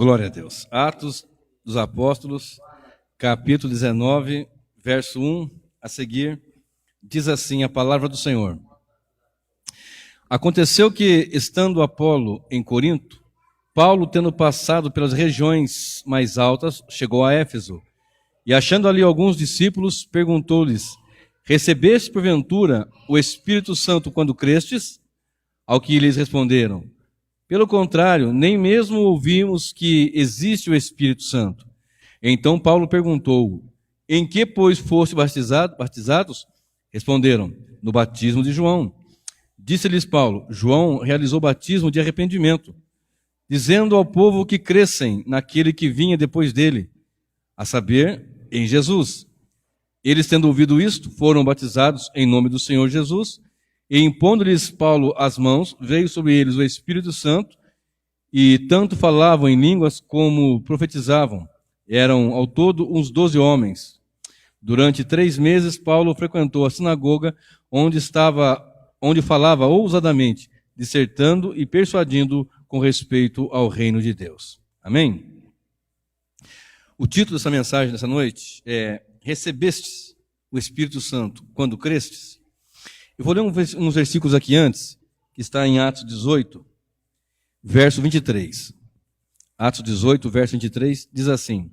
Glória a Deus. Atos dos Apóstolos, capítulo 19, verso 1 a seguir, diz assim a palavra do Senhor. Aconteceu que, estando Apolo em Corinto, Paulo, tendo passado pelas regiões mais altas, chegou a Éfeso, e achando ali alguns discípulos, perguntou-lhes: recebeste porventura o Espírito Santo quando crestes? Ao que lhes responderam: pelo contrário, nem mesmo ouvimos que existe o Espírito Santo. Então Paulo perguntou: em que, pois, foste batizados? Responderam: no batismo de João. Disse-lhes Paulo: João realizou batismo de arrependimento, dizendo ao povo que crescem naquele que vinha depois dele, a saber, em Jesus. Eles, tendo ouvido isto, foram batizados em nome do Senhor Jesus, e impondo-lhes Paulo as mãos, veio sobre eles o Espírito Santo, e tanto falavam em línguas como profetizavam. Eram ao todo uns 12 homens. Durante 3 meses, Paulo frequentou a sinagoga, onde falava ousadamente, dissertando e persuadindo com respeito ao reino de Deus. Amém? O título dessa mensagem dessa noite é: recebestes o Espírito Santo quando crestes? Eu vou ler uns versículos aqui antes, que está em Atos 18, verso 23. Atos 18, verso 23, diz assim: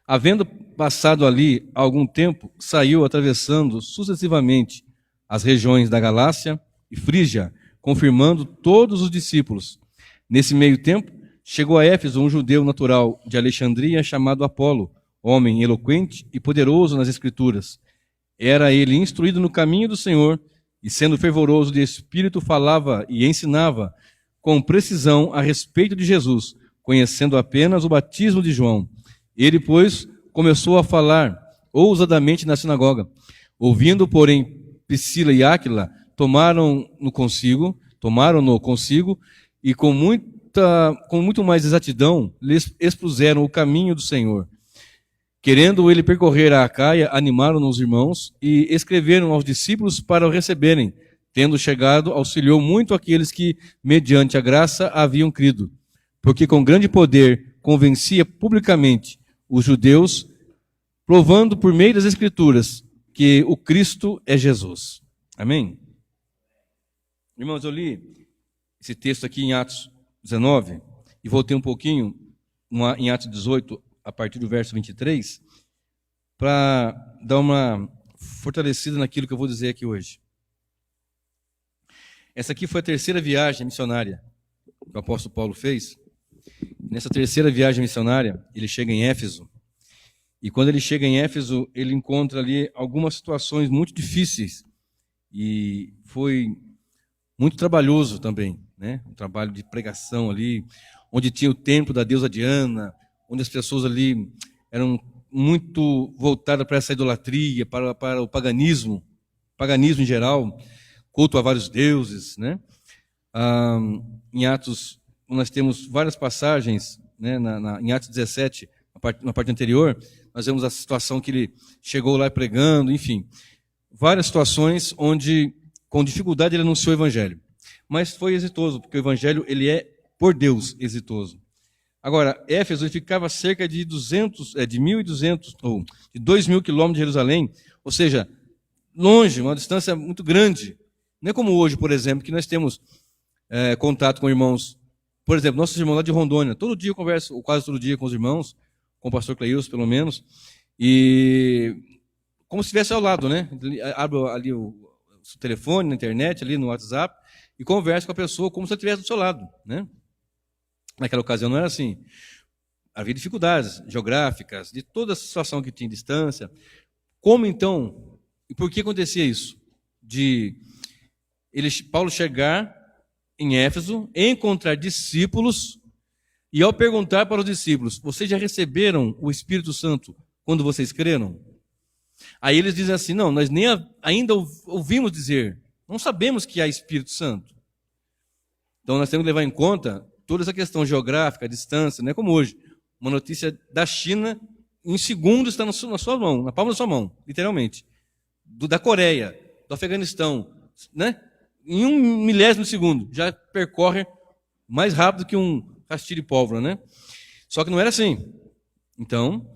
havendo passado ali algum tempo, saiu atravessando sucessivamente as regiões da Galácia e Frígia, confirmando todos os discípulos. Nesse meio tempo, chegou a Éfeso um judeu natural de Alexandria chamado Apolo, homem eloquente e poderoso nas Escrituras. Era ele instruído no caminho do Senhor, e sendo fervoroso de espírito, falava e ensinava com precisão a respeito de Jesus, conhecendo apenas o batismo de João. Ele, pois, começou a falar ousadamente na sinagoga. Ouvindo, porém, Priscila e Áquila, tomaram-no consigo, e com muito mais exatidão lhes expuseram o caminho do Senhor. Querendo ele percorrer a Acaia, animaram os irmãos e escreveram aos discípulos para o receberem. Tendo chegado, auxiliou muito aqueles que, mediante a graça, haviam crido, porque com grande poder convencia publicamente os judeus, provando por meio das Escrituras que o Cristo é Jesus. Amém? Irmãos, eu li esse texto aqui em Atos 19 e voltei um pouquinho em Atos 18, a partir do verso 23, para dar uma fortalecida naquilo que eu vou dizer aqui hoje. Essa aqui foi a terceira viagem missionária que o apóstolo Paulo fez. Nessa terceira viagem missionária, ele chega em Éfeso. E quando ele chega em Éfeso, ele encontra ali algumas situações muito difíceis. E foi muito trabalhoso também, né? Um trabalho de pregação ali, onde tinha o templo da deusa Diana, onde as pessoas ali eram muito voltadas para essa idolatria, para o paganismo em geral, culto a vários deuses, né? Em Atos, nós temos várias passagens, né? Em Atos 17, na parte anterior, nós vemos a situação que ele chegou lá pregando, enfim, várias situações onde, com dificuldade, ele anunciou o evangelho. Mas foi exitoso, porque o evangelho ele é, por Deus, exitoso. Agora, Éfeso ficava cerca de 1.200 ou de 2.000 quilômetros de Jerusalém, ou seja, longe, uma distância muito grande. Não é como hoje, por exemplo, que nós temos contato com irmãos. Por exemplo, nossos irmãos lá de Rondônia, todo dia eu converso, ou quase todo dia com os irmãos, com o pastor Cleilson, pelo menos, e como se estivesse ao lado, né? Abro ali o telefone, na internet, ali no WhatsApp, e converso com a pessoa como se ela estivesse do seu lado, né? Naquela ocasião não era assim. Havia dificuldades geográficas, de toda a situação que tinha distância. Como então, e por que acontecia isso? Paulo chegar em Éfeso, encontrar discípulos, e ao perguntar para os discípulos: vocês já receberam o Espírito Santo quando vocês creram? Aí eles dizem assim: não, nós nem ainda ouvimos dizer, não sabemos que há Espírito Santo. Então nós temos que levar em conta toda essa questão geográfica, a distância, não é como hoje. Uma notícia da China, em segundos, está na sua mão, na palma da sua mão, literalmente. Da Coreia, do Afeganistão, né? Em 1 milésimo de segundo, já percorre mais rápido que um rastilho de pólvora, né? Só que não era assim. Então,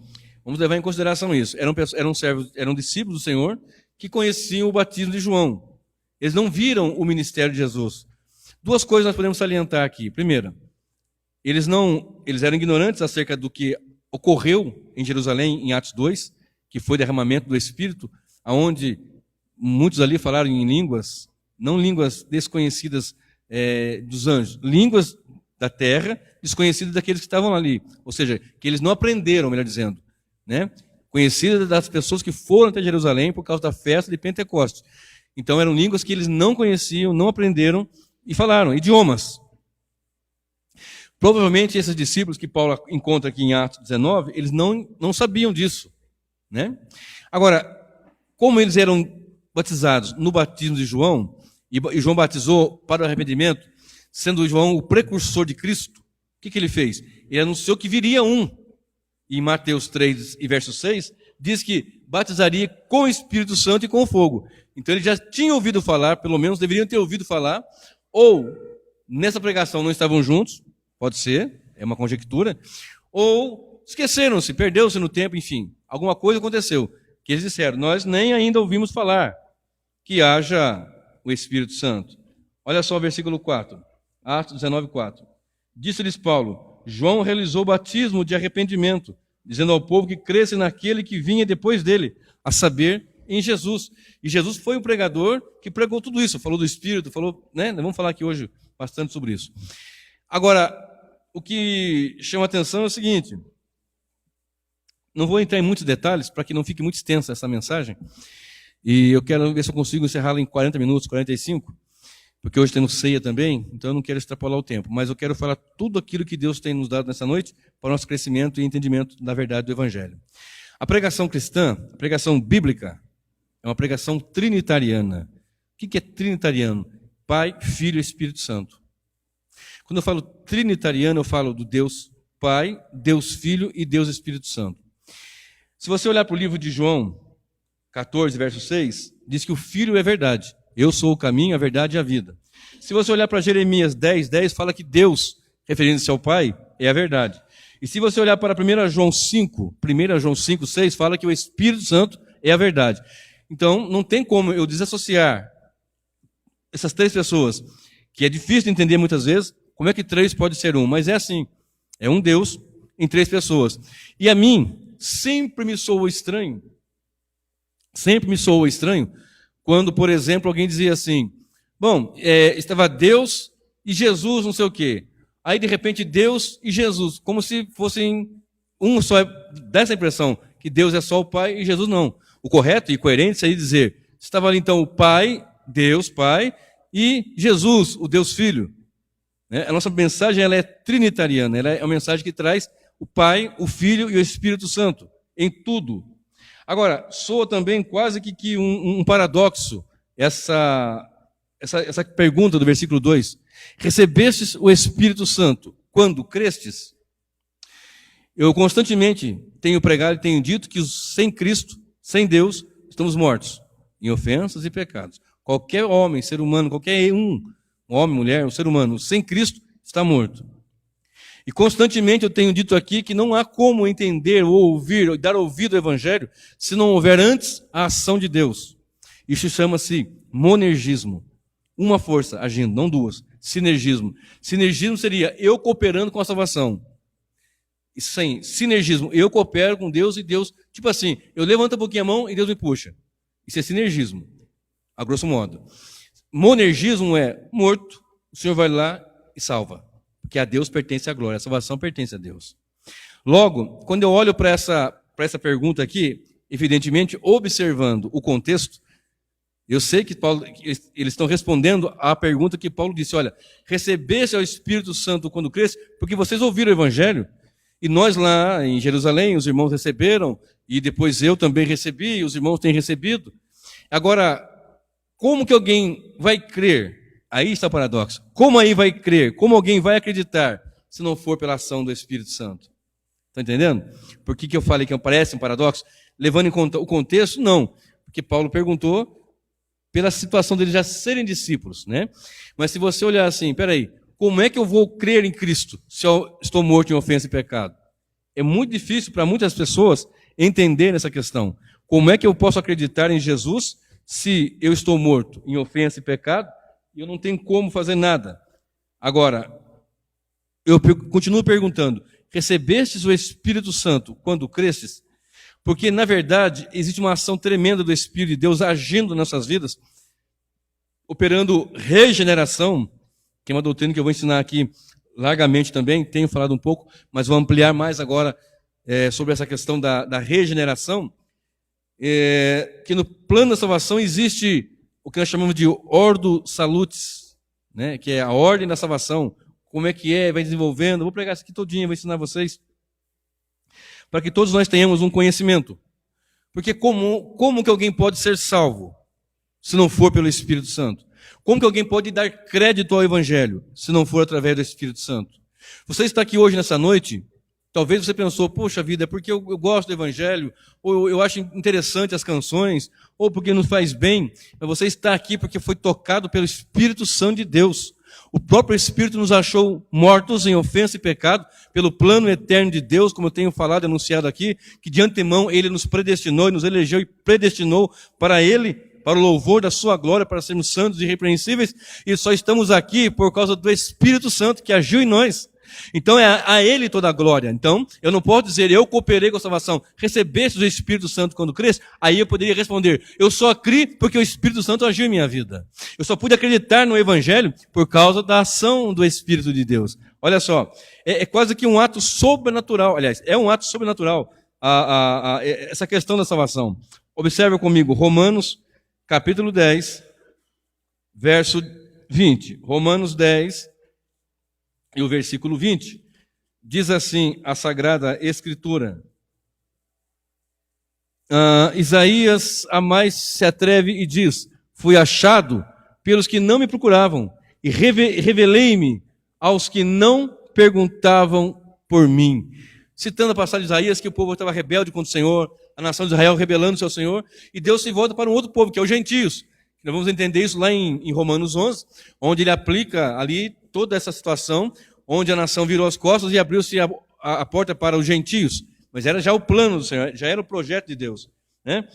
vamos levar em consideração isso. Eram discípulos do Senhor que conheciam o batismo de João. Eles não viram o ministério de Jesus. Duas coisas nós podemos salientar aqui. Primeira, eles eram ignorantes acerca do que ocorreu em Jerusalém, em Atos 2, que foi derramamento do Espírito, onde muitos ali falaram em línguas, não línguas desconhecidas dos anjos, línguas da terra, desconhecidas daqueles que estavam ali. Ou seja, que eles não aprenderam, melhor dizendo, né? Conhecidas das pessoas que foram até Jerusalém por causa da festa de Pentecostes. Então eram línguas que eles não conheciam, não aprenderam e falaram, idiomas. Provavelmente esses discípulos que Paulo encontra aqui em Atos 19, eles não sabiam disso, né? Agora, como eles eram batizados no batismo de João, e João batizou para o arrependimento, sendo João o precursor de Cristo, o que ele fez? Ele anunciou que viria um. E em Mateus 3 e verso 6, diz que batizaria com o Espírito Santo e com fogo. Então eles já tinham ouvido falar, pelo menos deveriam ter ouvido falar, ou nessa pregação não estavam juntos, pode ser, é uma conjectura, ou esqueceram-se, perdeu-se no tempo, enfim, alguma coisa aconteceu, que eles disseram, nós nem ainda ouvimos falar que haja o Espírito Santo. Olha só o versículo 4, Atos 19, 4. Disse-lhes Paulo, João realizou o batismo de arrependimento, dizendo ao povo que cresce naquele que vinha depois dele, a saber, em Jesus. E Jesus foi o pregador que pregou tudo isso, falou do Espírito, falou, né? Vamos falar aqui hoje bastante sobre isso. Agora, o que chama a atenção é o seguinte, não vou entrar em muitos detalhes para que não fique muito extensa essa mensagem, e eu quero ver se eu consigo encerrá-la em 40 minutos, 45, porque hoje temos ceia também, então eu não quero extrapolar o tempo, mas eu quero falar tudo aquilo que Deus tem nos dado nessa noite para o nosso crescimento e entendimento da verdade do Evangelho. A pregação cristã, a pregação bíblica, é uma pregação trinitariana. O que é trinitariano? Pai, Filho e Espírito Santo. Quando eu falo trinitariano, eu falo do Deus Pai, Deus Filho e Deus Espírito Santo. Se você olhar para o livro de João 14, verso 6, diz que o Filho é verdade. Eu sou o caminho, a verdade e a vida. Se você olhar para Jeremias 10, 10, fala que Deus, referindo-se ao Pai, é a verdade. E se você olhar para 1 João 5, 6, fala que o Espírito Santo é a verdade. Então, não tem como eu desassociar essas três pessoas, que é difícil de entender muitas vezes, como é que três pode ser um, mas é assim, é um Deus em três pessoas. E a mim, sempre me soa estranho, quando, por exemplo, alguém dizia assim, bom, estava Deus e Jesus, não sei o quê. Aí, de repente, Deus e Jesus, como se fossem um só. Dá essa impressão que Deus é só o Pai e Jesus não. O correto e coerente seria dizer, estava ali então o Pai, Deus Pai, e Jesus, o Deus Filho. A nossa mensagem ela é trinitariana, ela é uma mensagem que traz o Pai, o Filho e o Espírito Santo, em tudo. Agora, soa também quase que um paradoxo essa pergunta do versículo 2. Recebestes o Espírito Santo quando crestes? Eu constantemente tenho pregado e tenho dito que sem Cristo, sem Deus, estamos mortos em ofensas e pecados. Qualquer homem, ser humano, qualquer um homem, mulher, um ser humano, sem Cristo, está morto. E constantemente eu tenho dito aqui que não há como entender ou ouvir, ou dar ouvido ao Evangelho, se não houver antes a ação de Deus. Isso chama-se monergismo. Uma força agindo, não duas. Sinergismo. Sinergismo seria eu cooperando com a salvação. E sem sinergismo, eu coopero com Deus e Deus, tipo assim, eu levanto um pouquinho a mão e Deus me puxa. Isso é sinergismo, a grosso modo. Monergismo é morto, o Senhor vai lá e salva. Porque a Deus pertence a glória, a salvação pertence a Deus. Logo, quando eu olho para essa pergunta aqui, evidentemente, observando o contexto, eu sei que eles estão respondendo à pergunta que Paulo disse, olha, recebeste ao Espírito Santo quando cresce, porque vocês ouviram o Evangelho, e nós lá em Jerusalém, os irmãos receberam, e depois eu também recebi, e os irmãos têm recebido. Agora, como que alguém vai crer? Aí está o paradoxo. Como aí vai crer? Como alguém vai acreditar se não for pela ação do Espírito Santo? Está entendendo? Por que eu falei que parece um paradoxo? Levando em conta o contexto, não. Porque Paulo perguntou pela situação deles já serem discípulos, né? Mas se você olhar assim, peraí, como é que eu vou crer em Cristo se eu estou morto em ofensa e pecado? É muito difícil para muitas pessoas entender essa questão. Como é que eu posso acreditar em Jesus se eu estou morto em ofensa e pecado e eu não tenho como fazer nada? Agora, eu continuo perguntando, recebestes o Espírito Santo quando crestes? Porque, na verdade, existe uma ação tremenda do Espírito de Deus agindo nas nossas vidas, operando regeneração, que é uma doutrina que eu vou ensinar aqui largamente também, tenho falado um pouco, mas vou ampliar mais agora sobre essa questão da regeneração, que no plano da salvação existe o que nós chamamos de ordo salutis, né, que é a ordem da salvação, como é que vai desenvolvendo. Vou pregar isso aqui todinho, vou ensinar vocês, para que todos nós tenhamos um conhecimento. Porque como que alguém pode ser salvo se não for pelo Espírito Santo? Como que alguém pode dar crédito ao Evangelho se não for através do Espírito Santo? Você está aqui hoje nessa noite, talvez você pensou, poxa vida, é porque eu gosto do Evangelho, ou eu acho interessante as canções, ou porque nos faz bem, mas você está aqui porque foi tocado pelo Espírito Santo de Deus. O próprio Espírito nos achou mortos em ofensa e pecado, pelo plano eterno de Deus, como eu tenho falado e anunciado aqui, que de antemão Ele nos predestinou e nos elegeu e predestinou para Ele, para o louvor da sua glória, para sermos santos e irrepreensíveis, e só estamos aqui por causa do Espírito Santo que agiu em nós. Então é a Ele toda a glória. Então, eu não posso dizer, eu cooperei com a salvação, recebeste o Espírito Santo quando cresce, aí eu poderia responder, eu só criei porque o Espírito Santo agiu em minha vida. Eu só pude acreditar no Evangelho por causa da ação do Espírito de Deus. Olha só, é quase que um ato sobrenatural, aliás, é um ato sobrenatural essa questão da salvação. Observe comigo, Romanos, capítulo 10, verso 20. Romanos 10, e o versículo 20, diz assim a Sagrada Escritura. Isaías a mais se atreve e diz, fui achado pelos que não me procuravam, e revelei-me aos que não perguntavam por mim. Citando a passagem de Isaías, que o povo estava rebelde contra o Senhor, a nação de Israel rebelando-se ao Senhor, e Deus se volta para um outro povo, que é os gentios. Nós vamos entender isso lá em Romanos 11, onde ele aplica ali toda essa situação, onde a nação virou as costas e abriu-se a porta para os gentios. Mas era já o plano do Senhor, já era o projeto de Deus, né?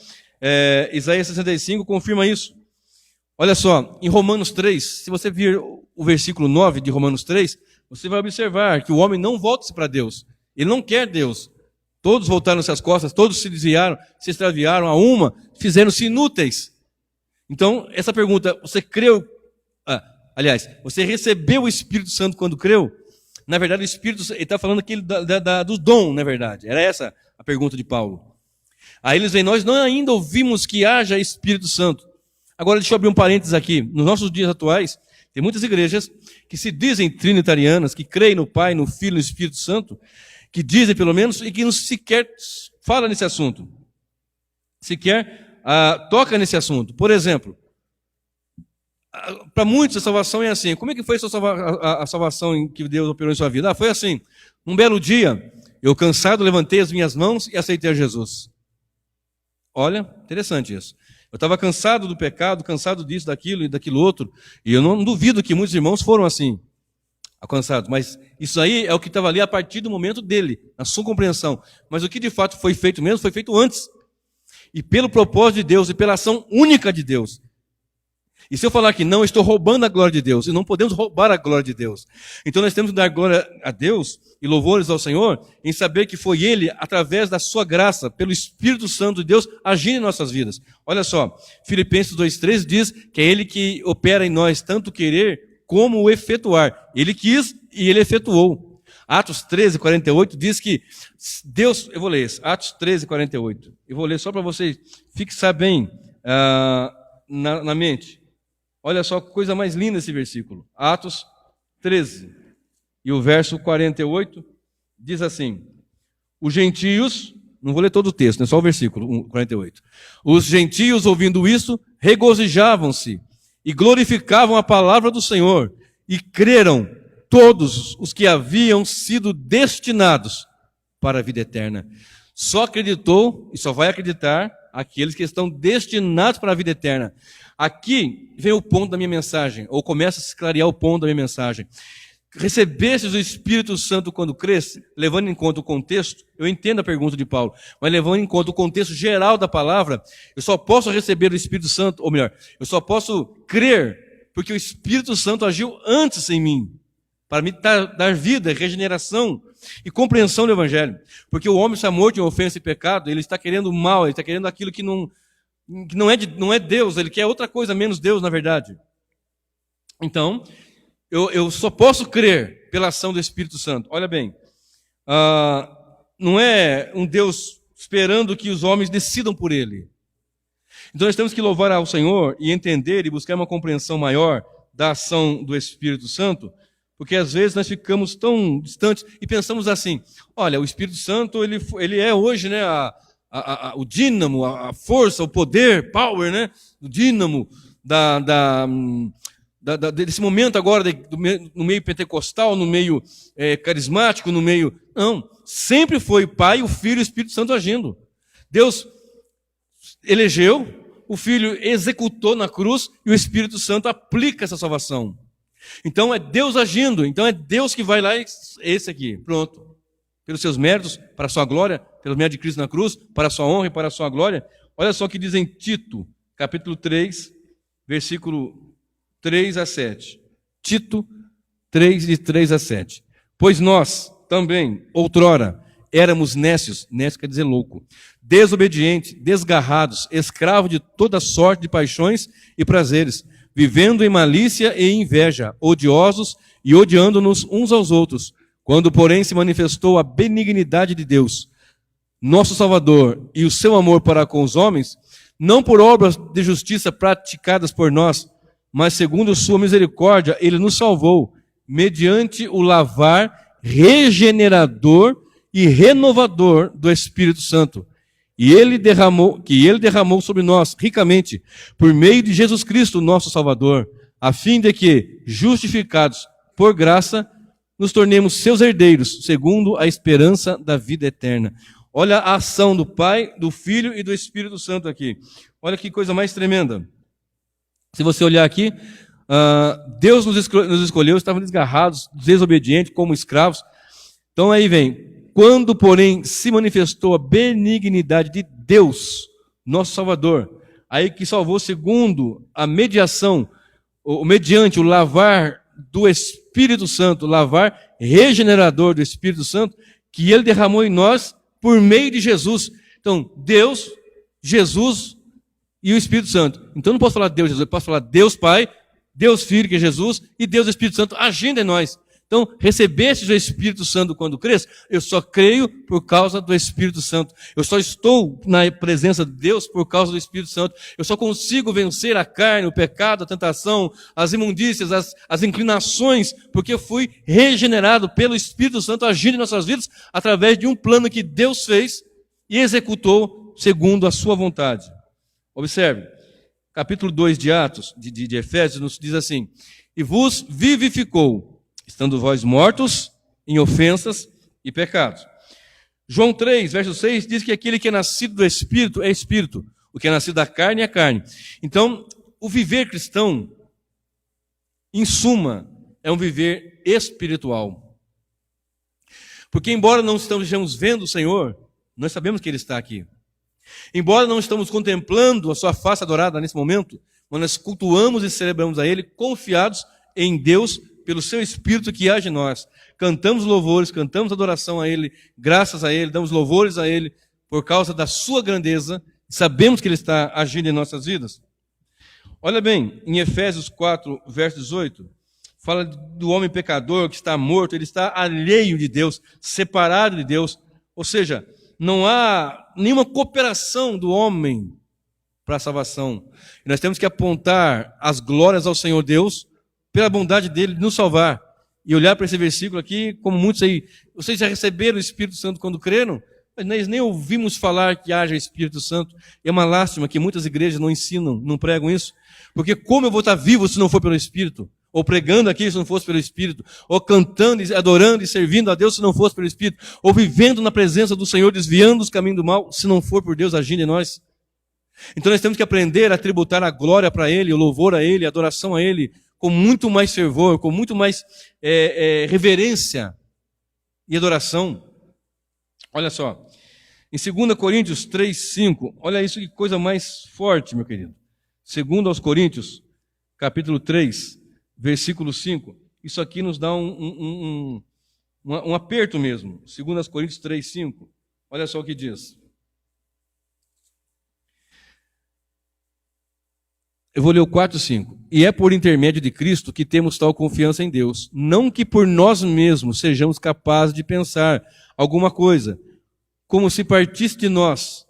Isaías 65 confirma isso. Olha só, em Romanos 3, se você vir o versículo 9 de Romanos 3, você vai observar que o homem não volta-se para Deus. Ele não quer Deus. Todos voltaram-se as costas, todos se desviaram, se extraviaram a uma, fizeram-se inúteis. Então, essa pergunta, você creu, você recebeu o Espírito Santo quando creu? Na verdade, o Espírito, ele está falando aqui do dom, na verdade. Era essa a pergunta de Paulo. Aí eles vêm, nós não ainda ouvimos que haja Espírito Santo. Agora, deixa eu abrir um parênteses aqui. Nos nossos dias atuais, tem muitas igrejas que se dizem trinitarianas, que creem no Pai, no Filho e no Espírito Santo, que dizem pelo menos, e que não sequer fala nesse assunto. Sequer toca nesse assunto. Por exemplo, para muitos a salvação é assim. Como é que foi a salvação que Deus operou em sua vida? Foi assim. Um belo dia, eu cansado levantei as minhas mãos e aceitei a Jesus. Olha, interessante isso. Eu estava cansado do pecado, cansado disso, daquilo e daquilo outro, e eu não duvido que muitos irmãos foram assim, alcançados. Mas isso aí é o que estava ali a partir do momento dele, na sua compreensão. Mas o que de fato foi feito mesmo, foi feito antes. E pelo propósito de Deus e pela ação única de Deus. E se eu falar que não, eu estou roubando a glória de Deus. E não podemos roubar a glória de Deus. Então nós temos que dar glória a Deus e louvores ao Senhor em saber que foi Ele, através da sua graça, pelo Espírito Santo de Deus, agindo em nossas vidas. Olha só, Filipenses 2,13 diz que é Ele que opera em nós tanto querer como o efetuar. Ele quis e Ele efetuou. Atos 13:48 diz que Deus, eu vou ler isso, Atos 13:48. Eu vou ler só para você fixar bem na mente. Olha só que coisa mais linda esse versículo. Atos 13. E o verso 48 diz assim: os gentios, não vou ler todo o texto, é só o versículo 48. Os gentios, ouvindo isso, regozijavam-se e glorificavam a palavra do Senhor, e creram todos os que haviam sido destinados para a vida eterna. Só acreditou e só vai acreditar aqueles que estão destinados para a vida eterna. Aqui vem o ponto da minha mensagem, ou começa a se clarear o ponto da minha mensagem. recebestes o Espírito Santo quando cresce, levando em conta o contexto, eu entendo a pergunta de Paulo, mas levando em conta o contexto geral da palavra, eu só posso receber o Espírito Santo, ou melhor, eu só posso crer, porque o Espírito Santo agiu antes em mim, para me dar vida, regeneração e compreensão do Evangelho. Porque o homem está morto em ofensa e pecado, ele está querendo o mal, ele está querendo aquilo que não é Deus, ele quer outra coisa menos Deus, na verdade. Então, eu só posso crer pela ação do Espírito Santo. Olha bem, não é um Deus esperando que os homens decidam por ele. Então nós temos que louvar ao Senhor e entender e buscar uma compreensão maior da ação do Espírito Santo, porque às vezes nós ficamos tão distantes e pensamos assim, olha, o Espírito Santo ele é hoje, né, o dínamo, a força, o poder, power, né, o dínamo desse momento agora no meio pentecostal, no meio carismático, no meio... Não, sempre foi o Pai, o Filho e o Espírito Santo agindo. Deus elegeu, o Filho executou na cruz e o Espírito Santo aplica essa salvação. Então é Deus agindo, então é Deus que vai lá, esse aqui, pronto. Pelos seus méritos, para a sua glória, pelo mérito de Cristo na cruz, para a sua honra e para a sua glória. Olha só o que diz em Tito, capítulo 3, versículo 3 a 7. Tito 3, de 3 a 7. Pois nós também, outrora, éramos nécios, nécio quer dizer louco, desobedientes, desgarrados, escravos de toda sorte de paixões e prazeres, vivendo em malícia e inveja, odiosos e odiando-nos uns aos outros. Quando, porém, se manifestou a benignidade de Deus, nosso Salvador, e o seu amor para com os homens, não por obras de justiça praticadas por nós, mas segundo sua misericórdia, ele nos salvou, mediante o lavar regenerador e renovador do Espírito Santo, que ele derramou sobre nós ricamente, por meio de Jesus Cristo, nosso Salvador, a fim de que, justificados por graça, nos tornemos seus herdeiros, segundo a esperança da vida eterna. Olha a ação do Pai, do Filho e do Espírito Santo aqui. Olha que coisa mais tremenda. Se você olhar aqui, Deus nos escolheu, estavam desgarrados, desobedientes, como escravos. Então aí vem... Quando, porém, se manifestou a benignidade de Deus, nosso Salvador, aí que salvou segundo a mediação, mediante o lavar do Espírito Santo, lavar regenerador do Espírito Santo, que ele derramou em nós por meio de Jesus. Então, Deus, Jesus e o Espírito Santo. Então não posso falar Deus, Jesus, eu posso falar Deus Pai, Deus Filho, que é Jesus, e Deus Espírito Santo agindo em nós. Então, recebestes o Espírito Santo quando cresce? Eu só creio por causa do Espírito Santo. Eu só estou na presença de Deus por causa do Espírito Santo. Eu só consigo vencer a carne, o pecado, a tentação, as imundícias, as inclinações, porque eu fui regenerado pelo Espírito Santo agindo em nossas vidas através de um plano que Deus fez e executou segundo a sua vontade. Observe, capítulo 2 de Atos, de Efésios, nos diz assim, e vos vivificou, estando vós mortos em ofensas e pecados. João 3, verso 6, diz que aquele que é nascido do Espírito é Espírito. O que é nascido da carne é carne. Então, o viver cristão, em suma, é um viver espiritual. Porque embora não estejamos vendo o Senhor, nós sabemos que Ele está aqui. Embora não estamos contemplando a sua face adorada nesse momento, mas nós cultuamos e celebramos a Ele, confiados em Deus, pelo seu Espírito que age em nós. Cantamos louvores, cantamos adoração a Ele, graças a Ele, damos louvores a Ele, por causa da sua grandeza, sabemos que Ele está agindo em nossas vidas. Olha bem, em Efésios 4, verso 18, fala do homem pecador que está morto, ele está alheio de Deus, separado de Deus, ou seja, não há nenhuma cooperação do homem para a salvação. E nós temos que apontar as glórias ao Senhor Deus, pela bondade dele de nos salvar. E olhar para esse versículo aqui, como muitos aí, vocês já receberam o Espírito Santo quando creram? Mas nós nem ouvimos falar que haja Espírito Santo. É uma lástima que muitas igrejas não ensinam, não pregam isso. Porque como eu vou estar vivo se não for pelo Espírito? Ou pregando aqui se não fosse pelo Espírito? Ou cantando, adorando e servindo a Deus se não fosse pelo Espírito? Ou vivendo na presença do Senhor, desviando os caminhos do mal, se não for por Deus agindo em nós? Então nós temos que aprender a tributar a glória para Ele, o louvor a Ele, a adoração a Ele, com muito mais fervor, com muito mais reverência e adoração. Olha só, em 2 Coríntios 3:5, olha isso, que coisa mais forte, meu querido. 2 Coríntios, capítulo 3, versículo 5, isso aqui nos dá um aperto mesmo. 2 Coríntios 3:5, olha só o que diz. Eu vou ler o 4:5. E é por intermédio de Cristo que temos tal confiança em Deus, não que por nós mesmos sejamos capazes de pensar alguma coisa, como se partisse de nós.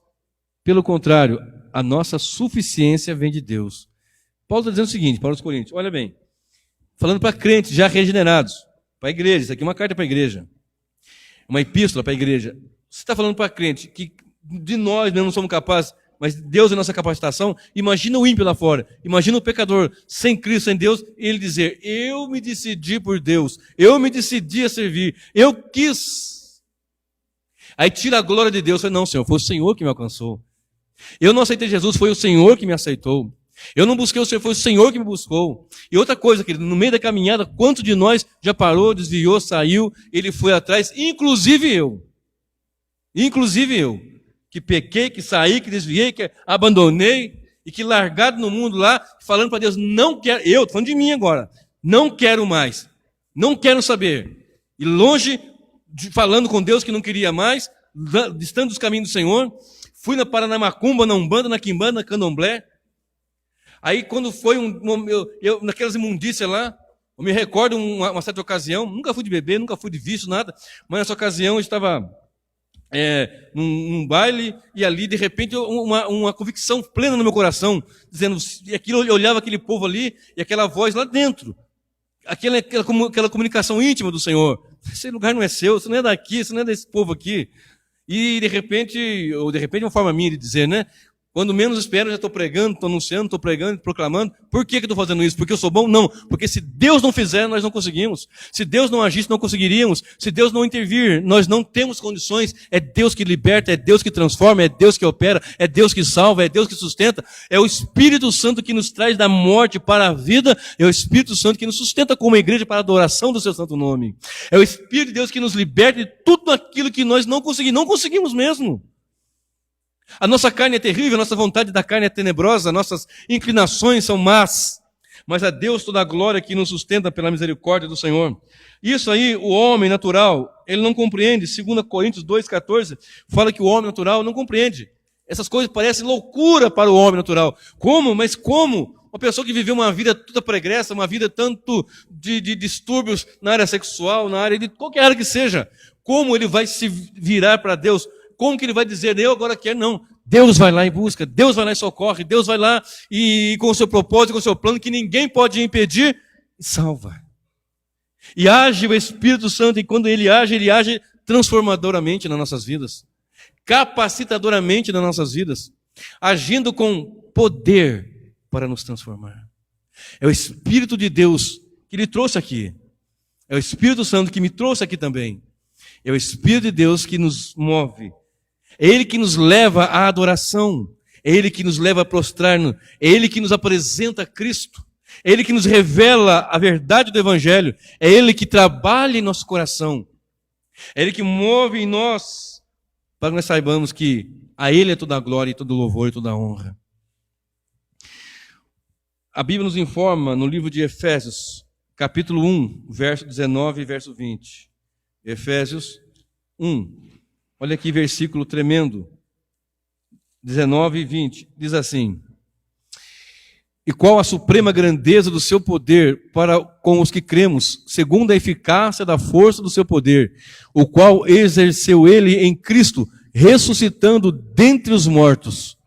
Pelo contrário, a nossa suficiência vem de Deus. Paulo está dizendo o seguinte para os coríntios, olha bem, falando para crentes já regenerados, para a igreja, isso aqui é uma carta para a igreja, uma epístola para a igreja. Você está falando para crente que de nós mesmos não somos capazes, mas Deus é nossa capacitação. Imagina o ímpio lá fora, imagina o pecador sem Cristo, sem Deus, e ele dizer, eu me decidi por Deus, eu me decidi a servir, eu quis. Aí tira a glória de Deus, fala, não, Senhor, foi o Senhor que me alcançou. Eu não aceitei Jesus, foi o Senhor que me aceitou. Eu não busquei o Senhor, foi o Senhor que me buscou. E outra coisa, querido, no meio da caminhada, quanto de nós já parou, desviou, saiu, ele foi atrás, inclusive eu. Inclusive eu, que pequei, que saí, que desviei, que abandonei, e que largado no mundo lá, falando para Deus, não quero, eu, estou falando de mim agora, não quero mais, não quero saber. E longe, falando com Deus que não queria mais, distante dos caminhos do Senhor, fui na macumba, na umbanda, na quimbanda, na candomblé. Aí quando foi naquelas imundícias lá, eu me recordo uma certa ocasião, nunca fui de beber, nunca fui de vício, nada, mas nessa ocasião eu estava num baile, e ali de repente uma convicção plena no meu coração, dizendo, e aquilo, eu olhava aquele povo ali, e aquela voz lá dentro, aquela comunicação íntima do Senhor, esse lugar não é seu, você não é daqui, você não é desse povo aqui. E de repente uma forma minha de dizer, né? Quando menos espero, já estou pregando, estou anunciando, estou pregando, proclamando. Por que estou fazendo isso? Porque eu sou bom? Não. Porque se Deus não fizer, nós não conseguimos. Se Deus não agisse, não conseguiríamos. Se Deus não intervir, nós não temos condições. É Deus que liberta, é Deus que transforma, é Deus que opera, é Deus que salva, é Deus que sustenta. É o Espírito Santo que nos traz da morte para a vida. É o Espírito Santo que nos sustenta como igreja para a adoração do seu santo nome. É o Espírito de Deus que nos liberta de tudo aquilo que nós não conseguimos mesmo. A nossa carne é terrível, a nossa vontade da carne é tenebrosa, nossas inclinações são más, mas a Deus toda a glória que nos sustenta pela misericórdia do Senhor. Isso aí, o homem natural, ele não compreende. 2 Coríntios 2,14 fala que o homem natural não compreende. Essas coisas parecem loucura para o homem natural. Como? Mas como? Uma pessoa que viveu uma vida toda pregressa, uma vida tanto de distúrbios na área sexual, na área de qualquer área que seja, como ele vai se virar para Deus? Como que ele vai dizer, eu agora quero? Não. Deus vai lá e busca, Deus vai lá e socorre, Deus vai lá e com o seu propósito, com o seu plano, que ninguém pode impedir, e salva. E age o Espírito Santo, e quando ele age transformadoramente nas nossas vidas, capacitadoramente nas nossas vidas, agindo com poder para nos transformar. É o Espírito de Deus que ele trouxe aqui. É o Espírito Santo que me trouxe aqui também. É o Espírito de Deus que nos move. É Ele que nos leva à adoração. É Ele que nos leva a prostrar-nos. É Ele que nos apresenta a Cristo. É Ele que nos revela a verdade do Evangelho. É Ele que trabalha em nosso coração. É Ele que move em nós para que nós saibamos que a Ele é toda a glória, e todo o louvor e toda a honra. A Bíblia nos informa no livro de Efésios, capítulo 1, verso 19 e verso 20. Efésios 1. Olha aqui, versículo tremendo, 19 e 20, diz assim: e qual a suprema grandeza do seu poder para com os que cremos, segundo a eficácia da força do seu poder, o qual exerceu ele em Cristo, ressuscitando dentre os mortos,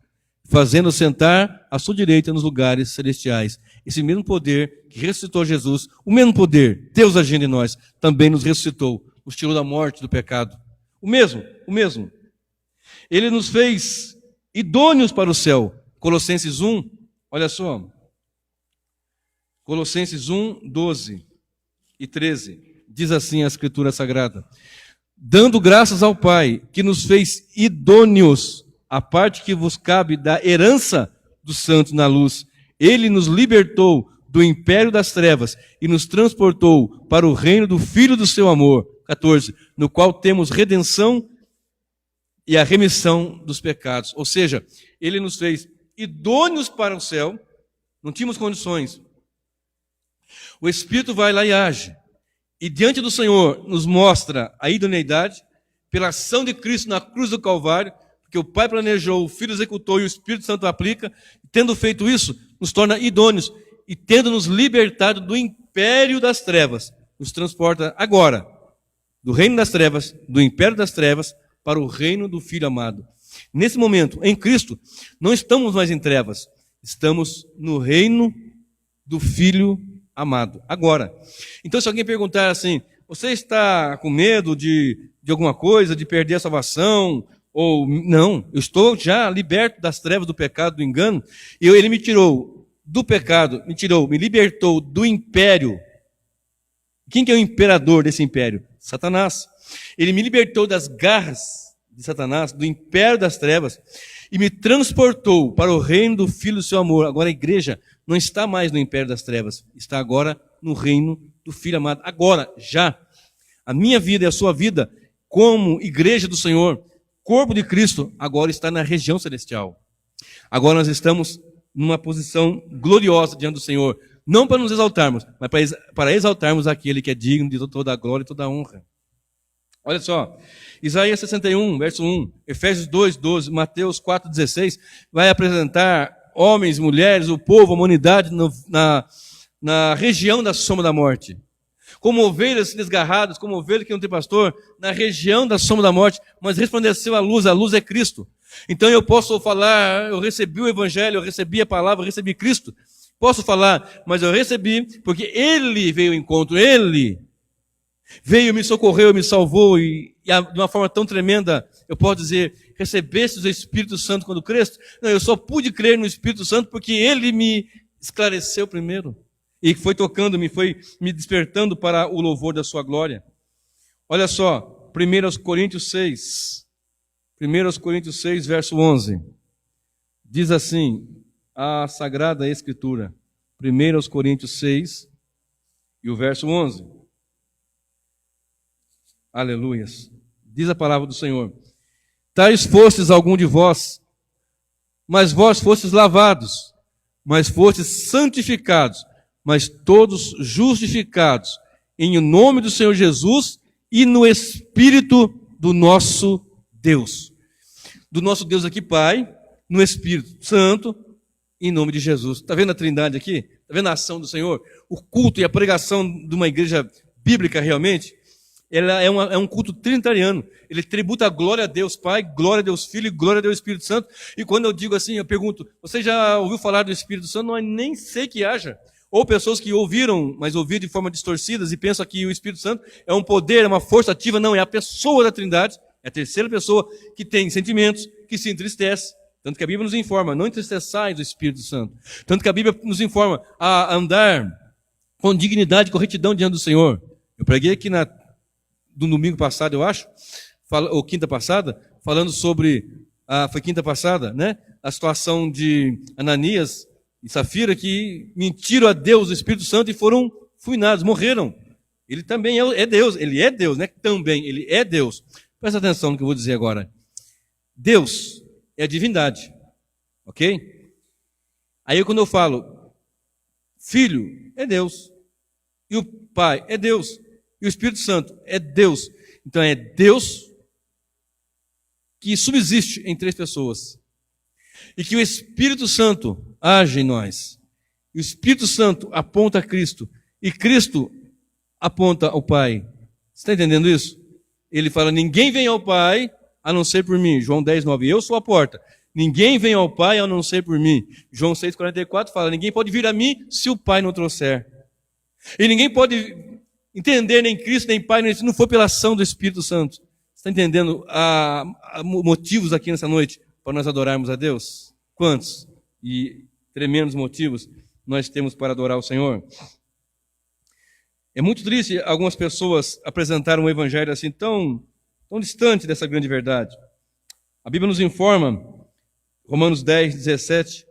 fazendo sentar à sua direita nos lugares celestiais. Esse mesmo poder que ressuscitou Jesus, o mesmo poder, Deus agindo em nós, também nos ressuscitou, nos tirou da morte, do pecado. O mesmo. Ele nos fez idôneos para o céu. Colossenses 1, olha só. Colossenses 1, 12 e 13. Diz assim a Escritura Sagrada: dando graças ao Pai, que nos fez idôneos, a parte que vos cabe da herança dos santos na luz. Ele nos libertou do do império das trevas e nos transportou para o reino do Filho do seu amor. 14. No qual temos redenção e a remissão dos pecados. Ou seja, ele nos fez idôneos para o céu, não tínhamos condições. O Espírito vai lá e age. E diante do Senhor nos mostra a idoneidade pela ação de Cristo na cruz do Calvário, porque o Pai planejou, o Filho executou e o Espírito Santo aplica. Tendo feito isso, nos torna idôneos e tendo nos libertado do império das trevas, nos transporta agora do reino das trevas, do império das trevas, para o reino do Filho amado. Nesse momento, em Cristo, não estamos mais em trevas, estamos no reino do Filho amado, agora. Então, se alguém perguntar assim, você está com medo de alguma coisa, de perder a salvação, ou não, eu estou já liberto das trevas, do pecado, do engano, e ele me tirou do pecado, me libertou do império. Quem que é o imperador desse império? Satanás. Ele me libertou das garras de Satanás, do império das trevas, e me transportou para o reino do Filho do seu amor. Agora a igreja não está mais no império das trevas, está agora no reino do Filho amado. Agora, já, a minha vida e a sua vida, como igreja do Senhor, corpo de Cristo, agora está na região celestial. Agora nós estamos numa posição gloriosa diante do Senhor, não para nos exaltarmos, mas para exaltarmos aquele que é digno de toda a glória e toda a honra. Olha só, Isaías 61, verso 1, Efésios 2, 12, Mateus 4, 16, vai apresentar homens, mulheres, o povo, a humanidade na região da sombra da morte. Como ovelhas desgarradas, como ovelha que não tem pastor, na região da sombra da morte, mas resplandeceu a luz é Cristo. Então eu posso falar, eu recebi o Evangelho, eu recebi a palavra, eu recebi Cristo. Posso falar, mas eu recebi porque Ele veio ao encontro, Ele veio, me socorreu, me salvou, e de uma forma tão tremenda, eu posso dizer, recebeste o Espírito Santo quando creste? Não, eu só pude crer no Espírito Santo porque Ele me esclareceu primeiro. E foi tocando-me, foi me despertando para o louvor da sua glória. Olha só, 1 Coríntios 6, verso 11. Diz assim, a Sagrada Escritura, 1 Coríntios 6, e o verso 11. Aleluias. Diz a palavra do Senhor. Tais fostes algum de vós, mas vós fostes lavados, mas fostes santificados, mas todos justificados em nome do Senhor Jesus e no Espírito do nosso Deus. Do nosso Deus aqui, Pai, no Espírito Santo, em nome de Jesus. Está vendo a trindade aqui? Está vendo a ação do Senhor? O culto e a pregação de uma igreja bíblica realmente, ela é um culto trinitariano. Ele tributa a glória a Deus Pai, glória a Deus Filho e glória a Deus Espírito Santo. E quando eu digo assim, eu pergunto, você já ouviu falar do Espírito Santo? Não, nem sei que haja. Ou pessoas que ouviram, mas ouviram de forma distorcida e pensam que o Espírito Santo é um poder, é uma força ativa. Não, é a pessoa da Trindade, é a terceira pessoa que tem sentimentos, que se entristece. Tanto que a Bíblia nos informa, não entristeçais do Espírito Santo. Tanto que a Bíblia nos informa a andar com dignidade e com retidão diante do Senhor. Eu preguei aqui do domingo passado, eu acho, ou quinta passada, falando sobre, foi quinta passada, né? A situação de Ananias e Safira, que mentiram a Deus, o Espírito Santo, e foram fulminados, morreram. Ele também é Deus, ele é Deus, né? Também, ele é Deus. Presta atenção no que eu vou dizer agora. Deus é a divindade, ok? Aí quando eu falo, Filho é Deus, e o Pai é Deus, e o Espírito Santo é Deus. Então é Deus que subsiste em três pessoas. E que o Espírito Santo age em nós. E o Espírito Santo aponta a Cristo. E Cristo aponta ao Pai. Você está entendendo isso? Ele fala, ninguém vem ao Pai a não ser por mim. João 10, 9. Eu sou a porta. Ninguém vem ao Pai a não ser por mim. João 6, 44 fala, ninguém pode vir a mim se o Pai não trouxer. E ninguém pode entender nem Cristo, nem Pai, se não for pela ação do Espírito Santo. Você está entendendo motivos aqui nessa noite para nós adorarmos a Deus? Quantos e tremendos motivos nós temos para adorar o Senhor? É muito triste algumas pessoas apresentarem um evangelho assim tão distante dessa grande verdade. A Bíblia nos informa, Romanos 10, 17,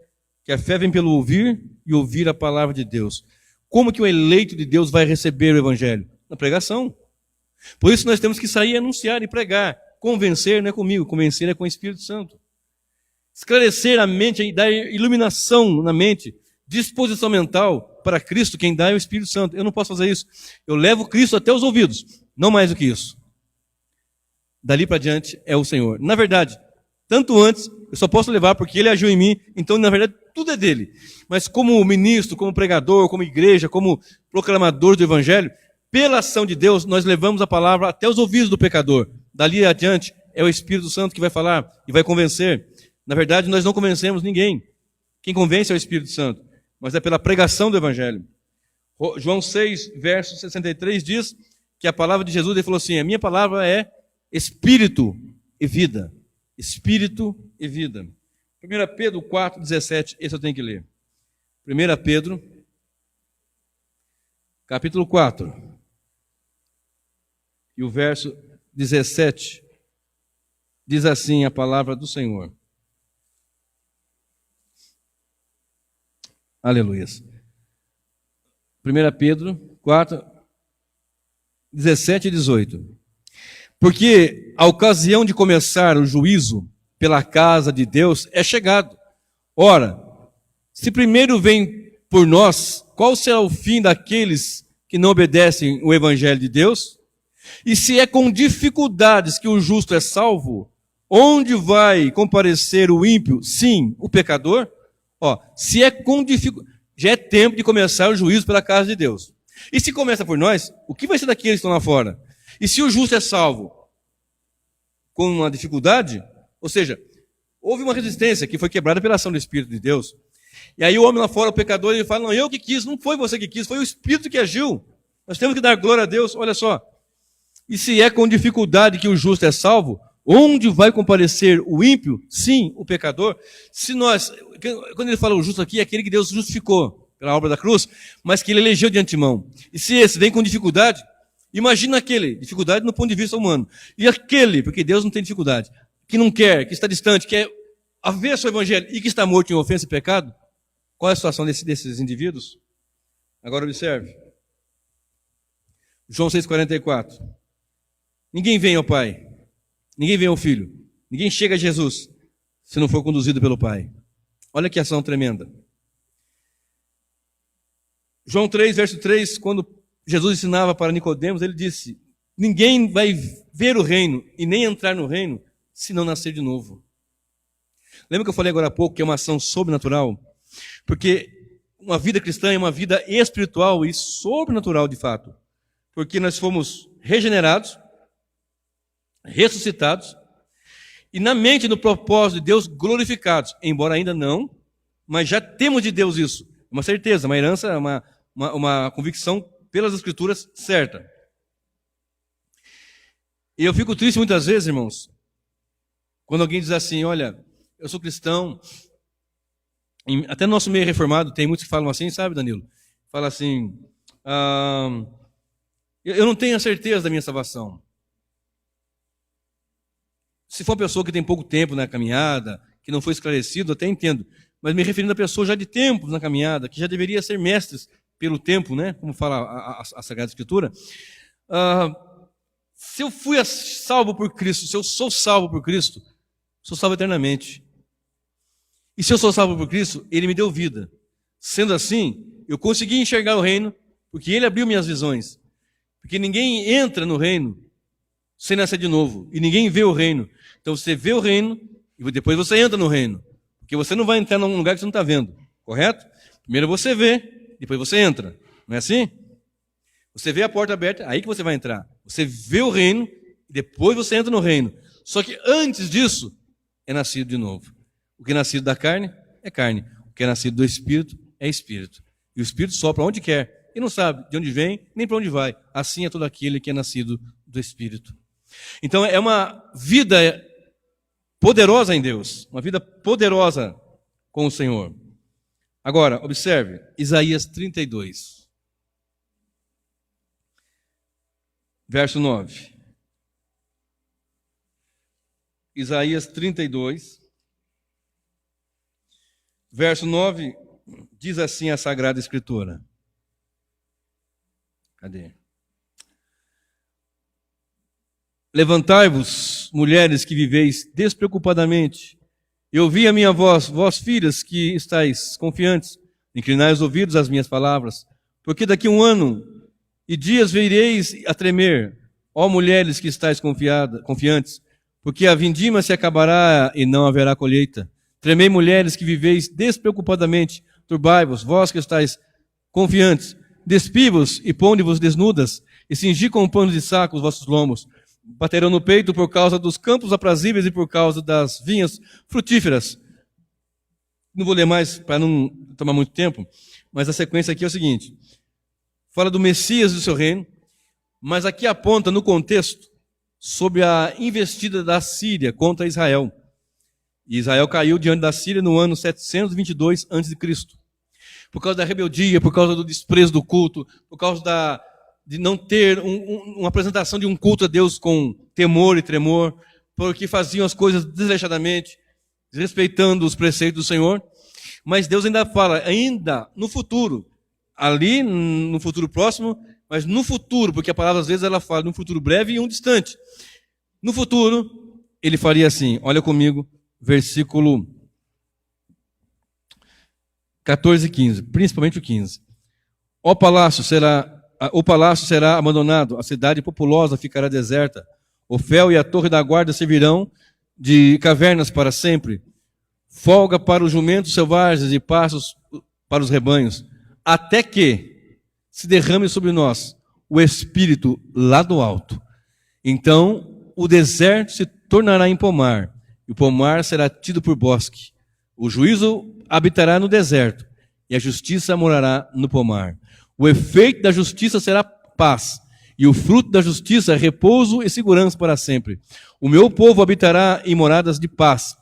que a fé vem pelo ouvir e ouvir a palavra de Deus. Como que o eleito de Deus vai receber o evangelho? Na pregação. Por isso nós temos que sair e anunciar e pregar. Convencer não é comigo, convencer é com o Espírito Santo. Esclarecer a mente e dar iluminação na mente, disposição mental para Cristo, quem dá é o Espírito Santo. Eu não posso fazer isso. Eu levo Cristo até os ouvidos, não mais do que isso. Dali para diante é o Senhor. Na verdade, tanto antes, eu só posso levar porque Ele agiu em mim, então na verdade tudo é dele. Mas como ministro, como pregador, como igreja, como proclamador do Evangelho, pela ação de Deus, nós levamos a palavra até os ouvidos do pecador. Dali adiante é o Espírito Santo que vai falar e vai convencer. Na verdade, nós não convencemos ninguém. Quem convence é o Espírito Santo, mas é pela pregação do Evangelho. João 6, verso 63 diz que a palavra de Jesus, ele falou assim, a minha palavra é Espírito e vida. Espírito e vida. 1 Pedro 4, 17, esse eu tenho que ler. 1 Pedro, capítulo 4, e o verso 17, diz assim a palavra do Senhor. Aleluia. 1 Pedro 4, 17 e 18. Porque a ocasião de começar o juízo pela casa de Deus é chegado. Ora, se primeiro vem por nós, qual será o fim daqueles que não obedecem o evangelho de Deus? E se é com dificuldades que o justo é salvo, onde vai comparecer o ímpio? Sim, o pecador. Se é com dificuldade, já é tempo de começar o juízo pela casa de Deus. E se começa por nós, o que vai ser daqueles que estão lá fora? E se o justo é salvo com uma dificuldade, ou seja, houve uma resistência que foi quebrada pela ação do Espírito de Deus. E aí o homem lá fora, o pecador, ele fala, não, eu que quis, não foi você que quis, foi o Espírito que agiu. Nós temos que dar glória a Deus, olha só. E se é com dificuldade que o justo é salvo, onde vai comparecer o ímpio? Sim, o pecador. Se nós, quando ele fala o justo aqui, é aquele que Deus justificou pela obra da cruz, mas que ele elegeu de antemão. E se esse vem com dificuldade, imagina aquele, dificuldade no ponto de vista humano. E aquele, porque Deus não tem dificuldade, que não quer, que está distante, quer avesso ao evangelho e que está morto em ofensa e pecado, qual é a situação desses indivíduos? Agora observe. João 6,44. Ninguém vem ao Pai, ninguém vem ao Filho, ninguém chega a Jesus se não for conduzido pelo Pai. Olha que ação tremenda. João 3, verso 3, quando Jesus ensinava para Nicodemos, ele disse, ninguém vai ver o reino e nem entrar no reino se não nascer de novo. Lembra que eu falei agora há pouco que é uma ação sobrenatural? Porque uma vida cristã é uma vida espiritual e sobrenatural de fato. Porque nós fomos regenerados, ressuscitados, e na mente e no propósito de Deus glorificados, embora ainda não, mas já temos de Deus isso. Uma certeza, uma herança, uma convicção pelas Escrituras certa. E eu fico triste muitas vezes, irmãos, quando alguém diz assim, olha, eu sou cristão, até no nosso meio reformado tem muitos que falam assim, sabe, Danilo? Fala assim, eu não tenho a certeza da minha salvação. Se for uma pessoa que tem pouco tempo na caminhada, que não foi esclarecido, até entendo. Mas me referindo a pessoa já de tempo na caminhada, que já deveria ser mestres pelo tempo, né? Como fala a Sagrada Escritura. Se eu fui salvo por Cristo, se eu sou salvo por Cristo, sou salvo eternamente. E se eu sou salvo por Cristo, Ele me deu vida. Sendo assim, eu consegui enxergar o reino, porque Ele abriu minhas visões. Porque ninguém entra no reino sem nascer de novo. E ninguém vê o reino. Então você vê o reino e depois você entra no reino. Porque você não vai entrar num lugar que você não está vendo. Correto? Primeiro você vê, depois você entra. Não é assim? Você vê a porta aberta, aí que você vai entrar. Você vê o reino, depois você entra no reino. Só que antes disso, é nascido de novo. O que é nascido da carne, é carne. O que é nascido do Espírito, é Espírito. E o Espírito sopra onde quer. E não sabe de onde vem, nem para onde vai. Assim é todo aquele que é nascido do Espírito. Então é uma vida poderosa em Deus. Uma vida poderosa com o Senhor. Agora, observe, Isaías 32. Verso 9. Isaías 32. Verso 9, diz assim a Sagrada Escritura. Cadê? Levantai-vos, mulheres que viveis despreocupadamente, e ouvi a minha voz, vós filhas que estáis confiantes, inclinai os ouvidos às minhas palavras, porque daqui a 1 ano e dias vereis a tremer, ó mulheres que estáis confiantes, porque a vindima se acabará e não haverá colheita. Tremei, mulheres que viveis despreocupadamente, turbai-vos, vós que estáis confiantes, despivos e ponde-vos desnudas, e cingi com panos de saco os vossos lombos. Baterão no peito por causa dos campos aprazíveis e por causa das vinhas frutíferas. Não vou ler mais para não tomar muito tempo, mas a sequência aqui é o seguinte. Fala do Messias do seu reino, mas aqui aponta no contexto sobre a investida da Síria contra Israel. E Israel caiu diante da Síria no ano 722 a.C. Por causa da rebeldia, por causa do desprezo do culto, por causa de não ter uma apresentação de um culto a Deus com temor e tremor, porque faziam as coisas desleixadamente, desrespeitando os preceitos do Senhor. Mas Deus ainda fala, ainda no futuro, ali no futuro próximo, mas no futuro, porque a palavra às vezes ela fala num futuro breve e um distante. No futuro, ele faria assim, olha comigo, versículo 14 e 15, principalmente o 15. O palácio será abandonado, a cidade populosa ficará deserta, o fel e a torre da guarda servirão de cavernas para sempre, folga para os jumentos selvagens e pastos para os rebanhos, até que se derrame sobre nós o Espírito lá do alto. Então o deserto se tornará em pomar, e o pomar será tido por bosque. O juízo habitará no deserto, e a justiça morará no pomar. O efeito da justiça será paz, e o fruto da justiça repouso e segurança para sempre. O meu povo habitará em moradas de paz,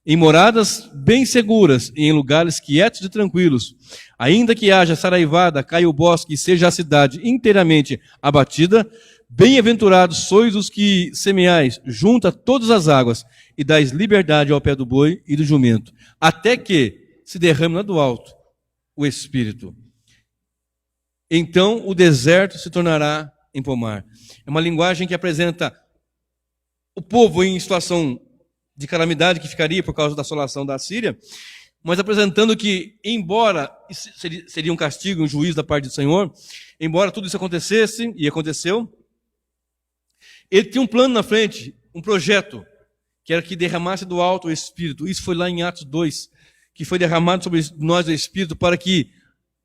em moradas bem seguras e em lugares quietos e tranquilos. Ainda que haja saraivada, caia o bosque e seja a cidade inteiramente abatida, bem-aventurados sois os que semeais junto a todas as águas e dais liberdade ao pé do boi e do jumento, até que se derrame lá do alto o Espírito. Então o deserto se tornará em pomar. É uma linguagem que apresenta o povo em situação de calamidade que ficaria por causa da assolação da Síria, mas apresentando que, embora seria um castigo, um juízo da parte do Senhor, embora tudo isso acontecesse, e aconteceu, ele tinha um plano na frente, um projeto, que era que derramasse do alto o Espírito. Isso foi lá em Atos 2, que foi derramado sobre nós o Espírito para que,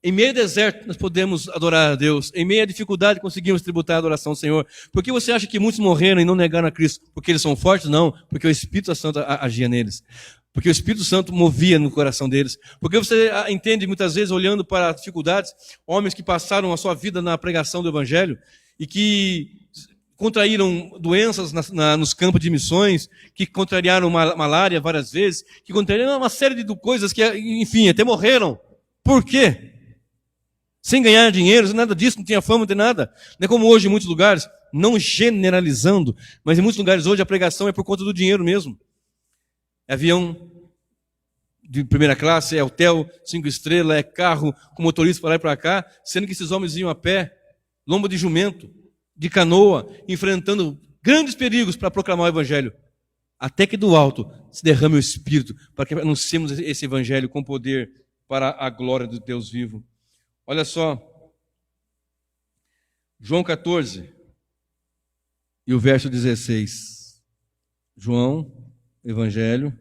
em meio ao deserto, nós podemos adorar a Deus. Em meio à dificuldade, conseguimos tributar a adoração ao Senhor. Por que você acha que muitos morreram e não negaram a Cristo? Porque eles são fortes? Não. Porque o Espírito Santo agia neles. Porque o Espírito Santo movia no coração deles. Porque você entende, muitas vezes, olhando para as dificuldades, homens que passaram a sua vida na pregação do Evangelho e que contraíram doenças nos campos de missões, que contrariaram malária várias vezes, que contrariaram uma série de coisas que, enfim, até morreram. Por quê? Sem ganhar dinheiro, nada disso, não tinha fama, não tem nada. Não é como hoje em muitos lugares, não generalizando, mas em muitos lugares hoje a pregação é por conta do dinheiro mesmo. É avião de primeira classe, é hotel 5 estrelas, é carro com motorista para lá e para cá, sendo que esses homens iam a pé, lombo de jumento, de canoa, enfrentando grandes perigos para proclamar o Evangelho. Até que do alto se derrame o Espírito, para que anunciemos esse Evangelho com poder para a glória do Deus vivo. Olha só, João 14 e o verso 16. João, Evangelho,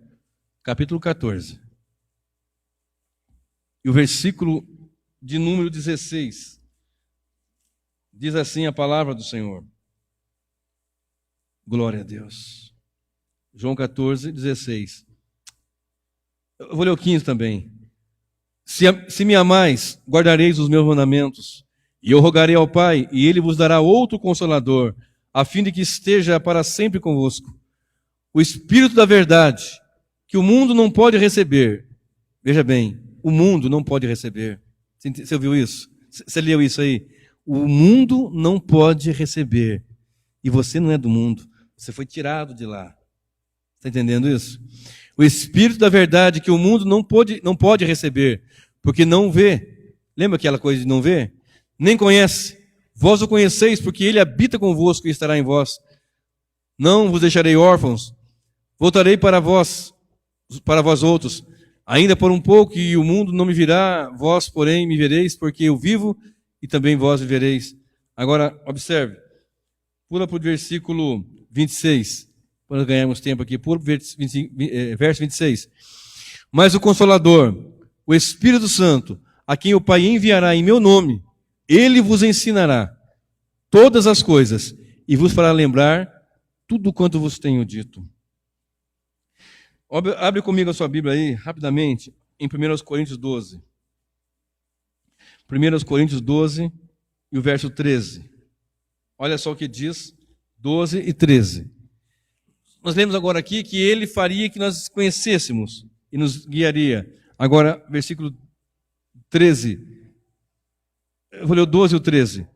capítulo 14. E o versículo de número 16. Diz assim a palavra do Senhor. Glória a Deus. João 14, 16. Eu vou ler o 15 também. Se me amais, guardareis os meus mandamentos, e eu rogarei ao Pai, e Ele vos dará outro Consolador, a fim de que esteja para sempre convosco. O Espírito da verdade, que o mundo não pode receber. Veja bem, o mundo não pode receber. Você ouviu isso? Você leu isso aí? O mundo não pode receber. E você não é do mundo. Você foi tirado de lá. Está entendendo isso? O Espírito da verdade que o mundo não pode receber, porque não vê. Lembra aquela coisa de não ver? Nem conhece, Vós o conheceis, porque ele habita convosco e estará em vós. Não vos deixarei órfãos, voltarei para vós outros. Ainda por um pouco, e o mundo não me virá, vós, porém, me vereis, porque eu vivo e também vós vivereis. Agora, observe, pula para o versículo 26, para ganharmos tempo aqui, pula para o verso 26. Mas o Consolador, o Espírito Santo, a quem o Pai enviará em meu nome, ele vos ensinará todas as coisas e vos fará lembrar tudo quanto vos tenho dito. Abre comigo a sua Bíblia aí, rapidamente, em 1 Coríntios 12. 1 Coríntios 12 e o verso 13. Olha só o que diz, 12 e 13. Nós lemos agora aqui que ele faria que nós conhecêssemos e nos guiaria. Agora, versículo 13. Eu vou ler o 12 e o 13.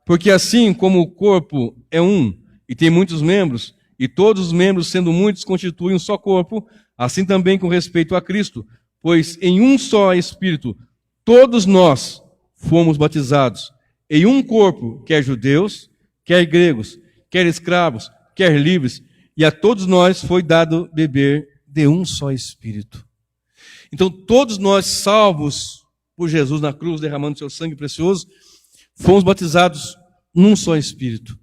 Porque assim como o corpo é um e tem muitos membros, e todos os membros, sendo muitos, constituem um só corpo, assim também com respeito a Cristo, pois em um só Espírito todos nós fomos batizados, em um corpo, quer judeus, quer gregos, quer escravos, quer livres, e a todos nós foi dado beber de um só Espírito. Então todos nós, salvos por Jesus na cruz, derramando seu sangue precioso, fomos batizados num só Espírito.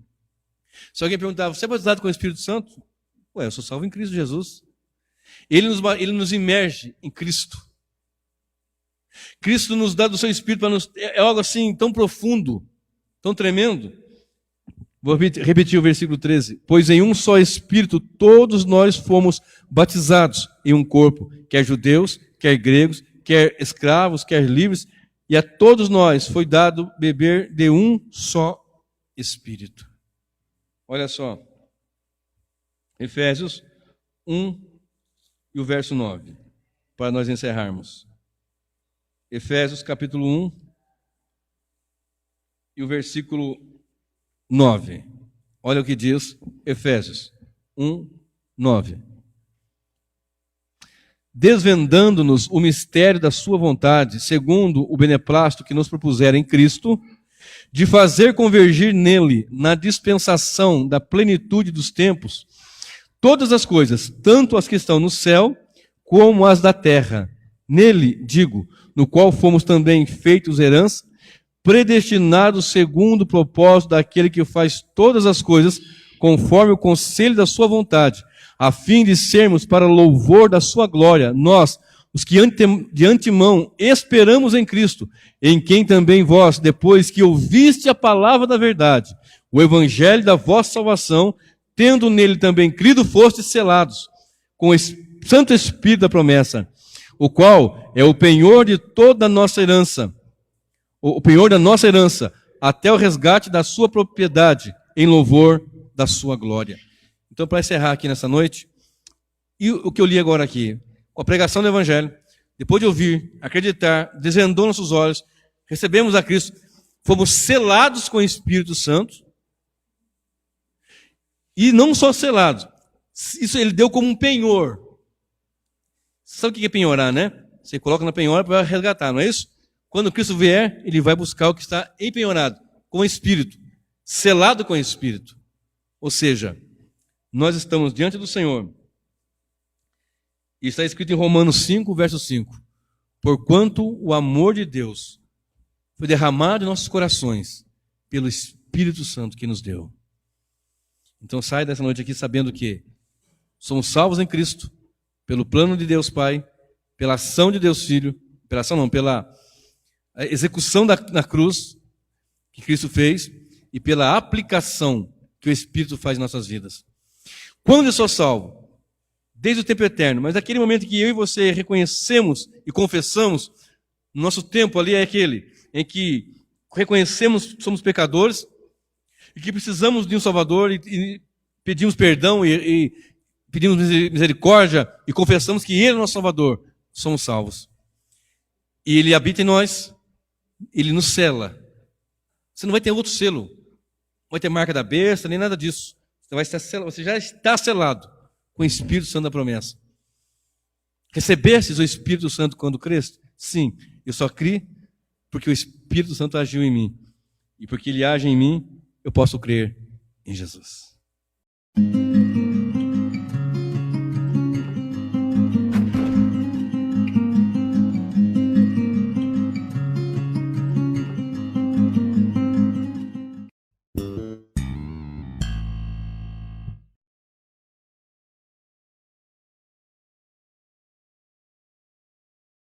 Se alguém perguntava, você é batizado com o Espírito Santo? Ué, eu sou salvo em Cristo Jesus. Ele nos imerge em Cristo. Cristo nos dá do seu Espírito, é algo assim tão profundo, tão tremendo. Vou repetir o versículo 13. Pois em um só Espírito todos nós fomos batizados em um corpo, quer judeus, quer gregos, quer escravos, quer livres, e a todos nós foi dado beber de um só Espírito. Olha só, Efésios 1 e o verso 9, para nós encerrarmos. Efésios capítulo 1 e o versículo 9. Olha o que diz Efésios 1, 9. Desvendando-nos o mistério da sua vontade, segundo o beneplácito que nos propusera em Cristo, de fazer convergir nele, na dispensação da plenitude dos tempos, todas as coisas, tanto as que estão no céu, como as da terra. Nele, digo, no qual fomos também feitos herança, predestinados segundo o propósito daquele que faz todas as coisas, conforme o conselho da sua vontade, a fim de sermos para louvor da sua glória, nós, os que de antemão esperamos em Cristo, em quem também vós, depois que ouviste a palavra da verdade, o evangelho da vossa salvação, tendo nele também crido, fostes selados com o Santo Espírito da promessa, o qual é o penhor de toda a nossa herança, o penhor da nossa herança, até o resgate da sua propriedade, em louvor da sua glória. Então, para encerrar aqui nessa noite, e o que eu li agora aqui, com a pregação do Evangelho, depois de ouvir, acreditar, desvendou nossos olhos, recebemos a Cristo, fomos selados com o Espírito Santo, e não só selados, isso ele deu como um penhor. Sabe o que é penhorar, né? Você coloca na penhora para resgatar, não é isso? Quando Cristo vier, ele vai buscar o que está empenhorado, com o Espírito, selado com o Espírito. Ou seja, nós estamos diante do Senhor. E está escrito em Romanos 5, verso 5. Porquanto o amor de Deus foi derramado em nossos corações pelo Espírito Santo que nos deu. Então sai dessa noite aqui sabendo que somos salvos em Cristo, pelo plano de Deus Pai, pela ação de Deus Filho, pela execução na cruz que Cristo fez e pela aplicação que o Espírito faz em nossas vidas. Quando eu sou salvo? Desde o tempo eterno, mas naquele momento que eu e você reconhecemos e confessamos, nosso tempo ali é aquele em que reconhecemos que somos pecadores e que precisamos de um Salvador e pedimos perdão e pedimos misericórdia e confessamos que Ele é nosso Salvador, somos salvos. E Ele habita em nós, Ele nos sela. Você não vai ter outro selo, não vai ter marca da besta, nem nada disso. Você já está selado com o Espírito Santo da promessa. Recebestes o Espírito Santo quando creste? Sim, eu só criei porque o Espírito Santo agiu em mim. E porque ele age em mim, eu posso crer em Jesus.